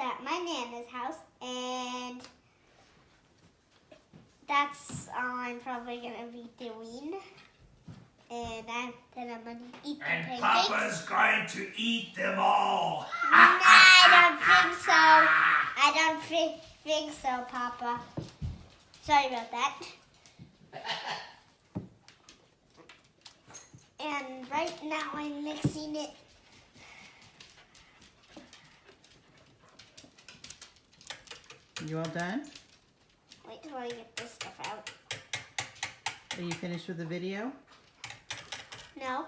at my Nana's house, and that's all I'm probably gonna be doing. And then I'm gonna eat the pancakes. And Papa's going to eat them all. No, I don't think so. I don't think so, Papa. Sorry about that. And right now I'm mixing it. You all done? Wait till I get this stuff out. Are you finished with the video? No.